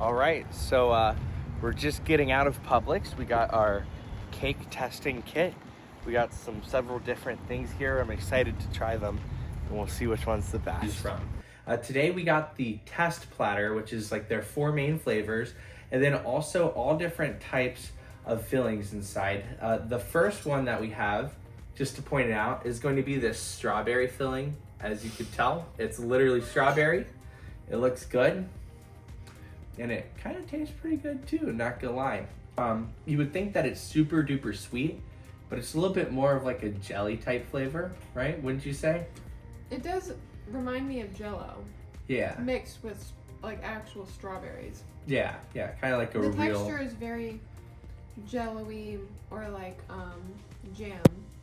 All right, so we're just getting out of Publix. We got our cake testing kit. We got several different things here. I'm excited to try them, and we'll see which one's the best. Today we got the test platter, which is like their 4 main flavors, and then also all different types of fillings inside. The first one that we have, just to point it out, is going to be this strawberry filling. As you could tell, it's literally strawberry. It looks good. And it kind of tastes pretty good too, not gonna lie. You would think that it's super duper sweet, but it's a little bit more of like a jelly type flavor, right? Wouldn't you say? It does remind me of Jell-O. Yeah. Mixed with like actual strawberries. Yeah, kind of like a real. The texture is very jello-y or like jam.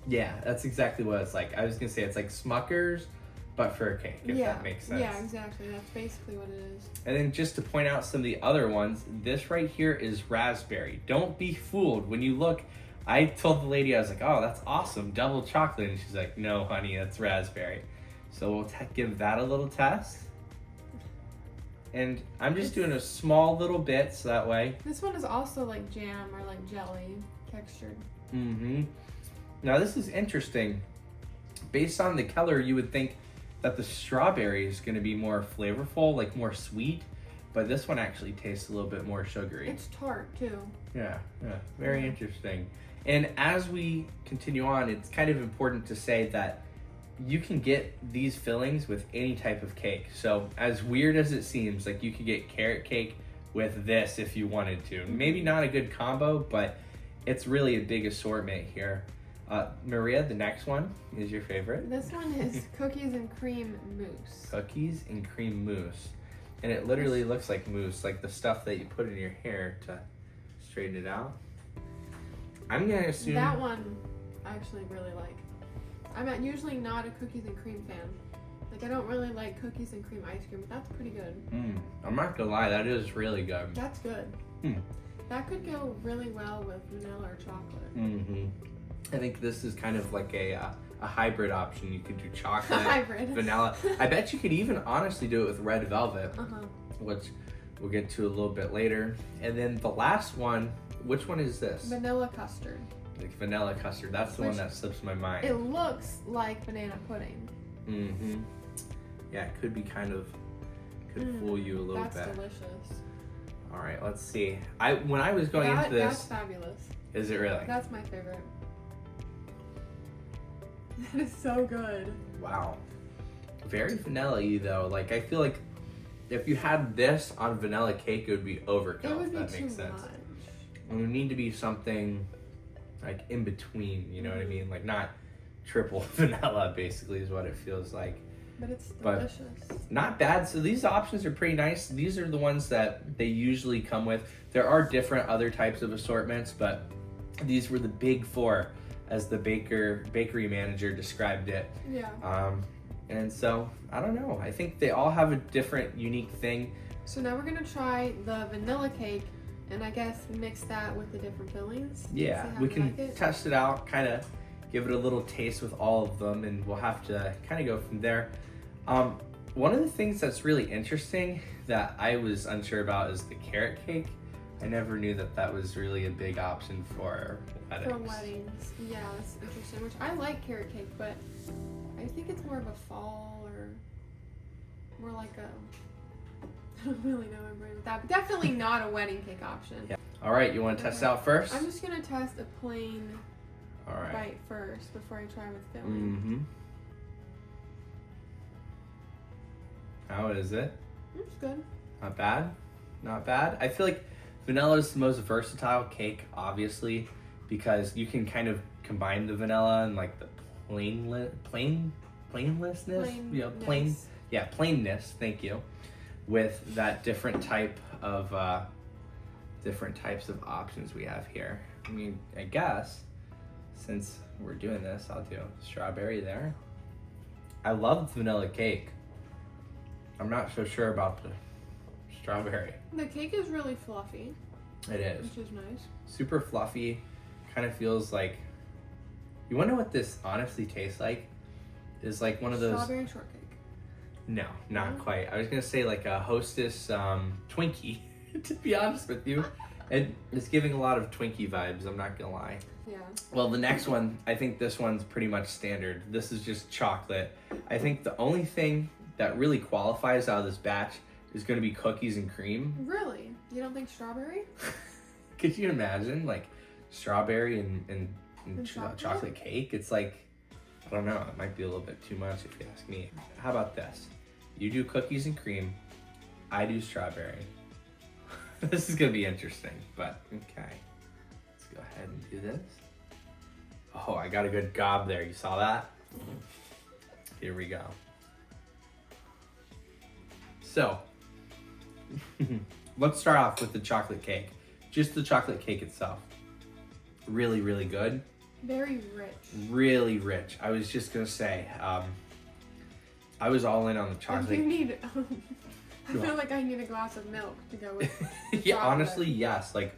Yeah, that's exactly what it's like. I was gonna say it's like Smucker's, but for a cake, if that makes sense. Yeah, exactly. That's basically what it is. And then just to point out some of the other ones, this right here is raspberry. Don't be fooled. When you look, I told the lady, I was like, oh, that's awesome, double chocolate. And she's like, no, honey, that's raspberry. So we'll give that a little test. And I'm just doing a small little bit, so that way. This one is also like jam or like jelly textured. Mm-hmm. Now this is interesting. Based on the color, you would think that the strawberry is going to be more flavorful, like more sweet, but this one actually tastes a little bit more sugary. It's tart too. Yeah, very interesting. And as we continue on, it's kind of important to say that you can get these fillings with any type of cake. So as weird as it seems, like you could get carrot cake with this if you wanted to. Maybe not a good combo, but it's really a big assortment here. Maria, the next one is your favorite. This one is cookies and cream mousse. Cookies and cream mousse. And it literally looks like mousse, like the stuff that you put in your hair to straighten it out. I'm going to assume... That one I actually really like. I'm usually not a cookies and cream fan. Like, I don't really like cookies and cream ice cream, but that's pretty good. I'm not going to lie, that is really good. That's good. That could go really well with vanilla or chocolate. Mm-hmm. I think this is kind of like a hybrid option. You could do chocolate, vanilla. I bet you could even honestly do it with red velvet, which we'll get to a little bit later. And then the last one, which one is this? Vanilla custard. Like vanilla custard. That's the one that slips my mind. It looks like banana pudding. Mm-hmm. Yeah, it could be kind of, fool you a little bit. That's delicious. All right, let's see. When I was going into this. That's fabulous. Is it really? That's my favorite. That is so good. Wow. Very vanilla-y though. Like I feel like if you had this on vanilla cake, it would be overkill. It would be if that makes too sense. much. It would need to be something like in between, you know what I mean? Like not triple vanilla basically is what it feels like. But it's delicious. Not bad. So these options are pretty nice. These are the ones that they usually come with. There are different other types of assortments, but these were the big 4 as the bakery manager described it. Yeah. And so, I don't know. I think they all have a different, unique thing. So now we're going to try the vanilla cake and I guess mix that with the different fillings. Yeah, we can test it out, kind of give it a little taste with all of them, and we'll have to kind of go from there. One of the things that's really interesting that I was unsure about is the carrot cake. I never knew that was really a big option for weddings. For weddings, yeah, that's interesting. Which I like carrot cake, but I think it's more of a fall or more like a. I don't really know what with that, but definitely not a wedding cake option. Yeah. All right, you want to test out first? I'm just gonna test a plain bite first before I try with filling. How is it? It's good. Not bad. Not bad. I feel like vanilla is the most versatile cake, obviously, because you can kind of combine the vanilla and like the plainness. Thank you. With that different types of options we have here. I mean, I guess since we're doing this, I'll do strawberry there. I love vanilla cake. I'm not so sure about the strawberry. The cake is really fluffy. It is. Which is nice. Super fluffy. Kind of feels like... You want to know what this honestly tastes like? Is like one of those... Strawberry shortcake. No, not quite. I was going to say like a Hostess Twinkie. To be honest with you, it's giving a lot of Twinkie vibes, I'm not gonna lie. Yeah. Well, the next one, I think this one's pretty much standard. This is just chocolate. I think the only thing that really qualifies out of this batch is going to be cookies and cream. Really? You don't think strawberry? Could you imagine, like, strawberry and chocolate cake? It's like, I don't know, it might be a little bit too much if you ask me. How about this? You do cookies and cream, I do strawberry. This is going to be interesting, but okay. Let's go ahead and do this. Oh, I got a good gob there. You saw that? Here we go. So, let's start off with the chocolate cake. Just the chocolate cake itself. Really, really good. Very rich. Really rich. I was just going to say, I was all in on the chocolate. If you need, I feel like I need a glass of milk to go with the Yeah, chocolate. honestly, yes. Like,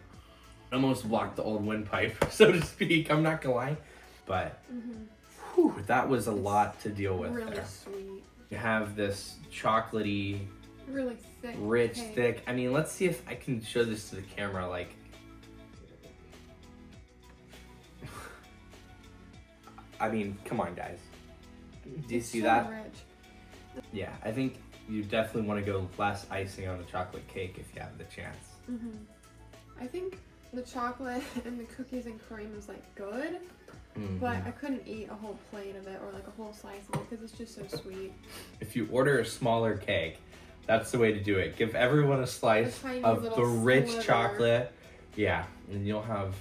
almost blocked the old windpipe, so to speak. I'm not gonna lie. But, whew, that was a lot to deal with Really there. sweet. You have this chocolatey, Really thick. rich, cake. thick. I mean, let's see if I can show this to the camera, like. I mean, come on, guys. Do you It's see so that? Rich. Yeah, I think you definitely want to go less icing on the chocolate cake if you have the chance. I think the chocolate and the cookies and cream is like good, Mhm. but I couldn't eat a whole plate of it or like a whole slice of it because it's just so sweet. If you order a smaller cake, that's the way to do it. Give everyone a slice A tiny of the little rich sliver. chocolate. Yeah, and you'll have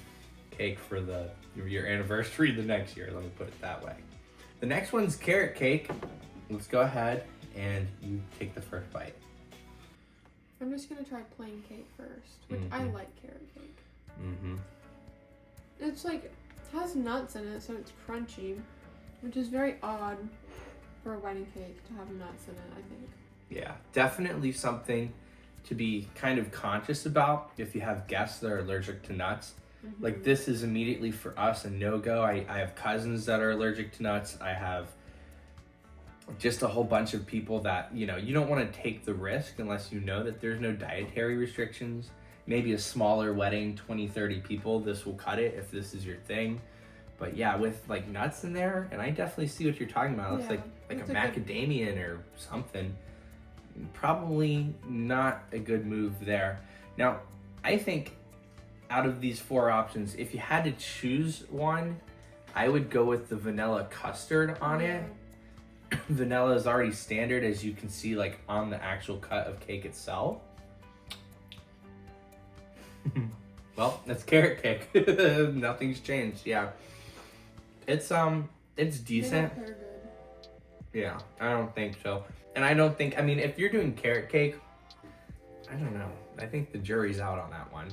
cake for your anniversary the next year. Let me put it that way. The next one's carrot cake. Let's go ahead and you take the first bite. I'm just gonna try plain cake first, which I like carrot cake. It's like has nuts in it, so it's crunchy, which is very odd for a wedding cake to have nuts in it, I think. Yeah, definitely something to be kind of conscious about if you have guests that are allergic to nuts. Like, this is immediately for us a no-go. I have cousins that are allergic to nuts. I have just a whole bunch of people that, you know, you don't want to take the risk unless you know that there's no dietary restrictions. Maybe a smaller wedding, 20, 30 people, this will cut it if this is your thing. But yeah, with like nuts in there, and I definitely see what you're talking about. It's Yeah, like it's a a good- macadamia or something. Probably not a good move there. Now, I think out of these four options, if you had to choose one, I would go with the vanilla custard on it. Vanilla is already standard, as you can see, like on the actual cut of cake itself. Well, that's carrot cake. Nothing's changed. Yeah, it's decent. They're good. Yeah, I don't think so. And I don't think, I mean, if you're doing carrot cake, I don't know. I think the jury's out on that one.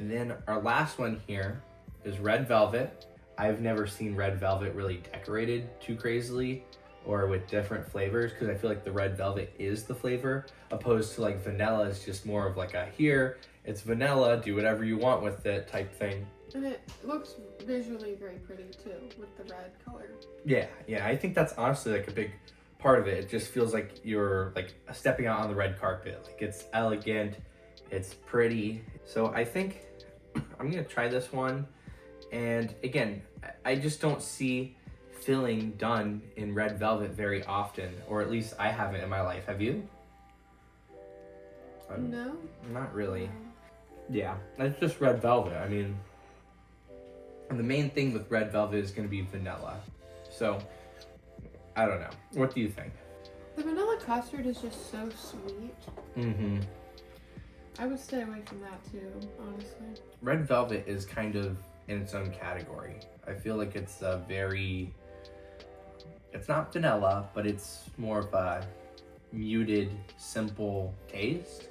And then our last one here is red velvet. I've never seen red velvet really decorated too crazily or with different flavors, because I feel like the red velvet is the flavor, opposed to like vanilla is just more of like a here, it's vanilla, do whatever you want with it type thing. And it looks visually very pretty too, with the red color. Yeah, I think that's honestly like a big part of it. It just feels like you're like stepping out on the red carpet. Like, it's elegant, it's pretty. So I think I'm gonna try this one. And again, I just don't see filling done in red velvet very often, or at least I haven't in my life. Have you? No? Not really. Yeah, it's just red velvet. I mean, and the main thing with red velvet is going to be vanilla. So, I don't know. What do you think? The vanilla custard is just so sweet. Mm-hmm. I would stay away from that too, honestly. Red velvet is kind of in its own category. I feel like it's a very, it's not vanilla, but it's more of a muted, simple taste.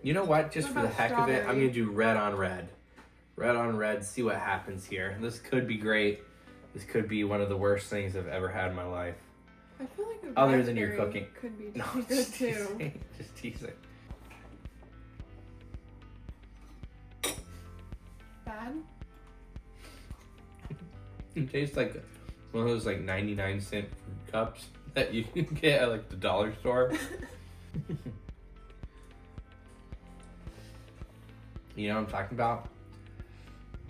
You know what? Just What for the about heck of it, I'm strawberry? gonna do red on red. Red on red, see what happens here. This could be great. This could be one of the worst things I've ever had in my life. I feel like a Other than your raspberry cooking. could be No, good just too. teasing. Just teasing. Bad? It tastes like one of those like 99-cent fruit cups that you can get at like the dollar store. You know what I'm talking about?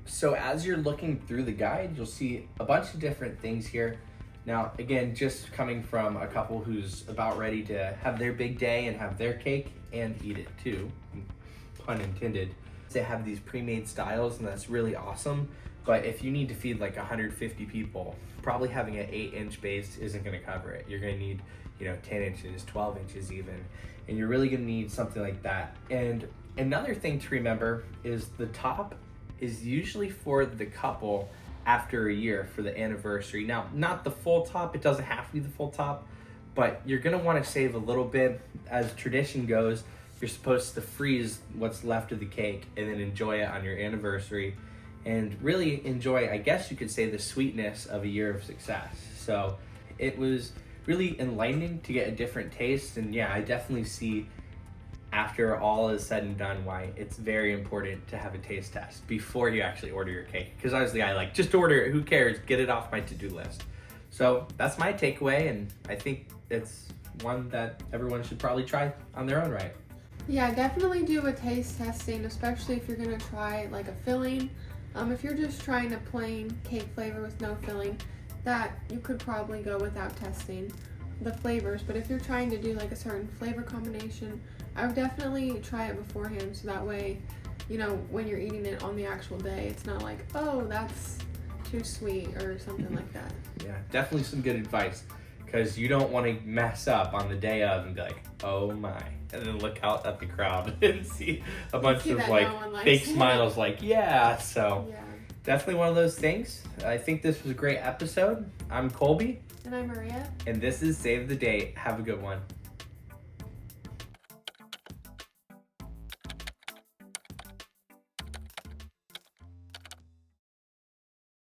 So as you're looking through the guide, you'll see a bunch of different things here. Now, again, just coming from a couple who's about ready to have their big day and have their cake and eat it too, pun intended. They have these pre-made styles, and that's really awesome. But if you need to feed like 150 people, probably having an 8-inch base isn't gonna cover it. You're gonna need, 10 inches, 12 inches even, and you're really gonna need something like that. And another thing to remember is the top is usually for the couple after a year for the anniversary. Now, not the full top, it doesn't have to be the full top, but you're gonna wanna save a little bit. As tradition goes, you're supposed to freeze what's left of the cake and then enjoy it on your anniversary and really enjoy, I guess you could say, the sweetness of a year of success. So it was really enlightening to get a different taste. And yeah, I definitely see, after all is said and done, why it's very important to have a taste test before you actually order your cake. Because obviously I just order it, who cares, get it off my to-do list. So that's my takeaway, and I think it's one that everyone should probably try on their own right. Yeah, definitely do a taste testing, especially if you're gonna try like a filling. If you're just trying a plain cake flavor with no filling, that you could probably go without testing the flavors. But if you're trying to do like a certain flavor combination, I would definitely try it beforehand, so that way, when you're eating it on the actual day, it's not like, oh, that's too sweet or something like that. Yeah, definitely some good advice, because you don't want to mess up on the day of and be like, oh my, and then look out at the crowd and see a bunch of fake smiles like, yeah. So yeah, definitely one of those things. I think this was a great episode. I'm Colby. And I'm Maria. And this is Save the Date. Have a good one.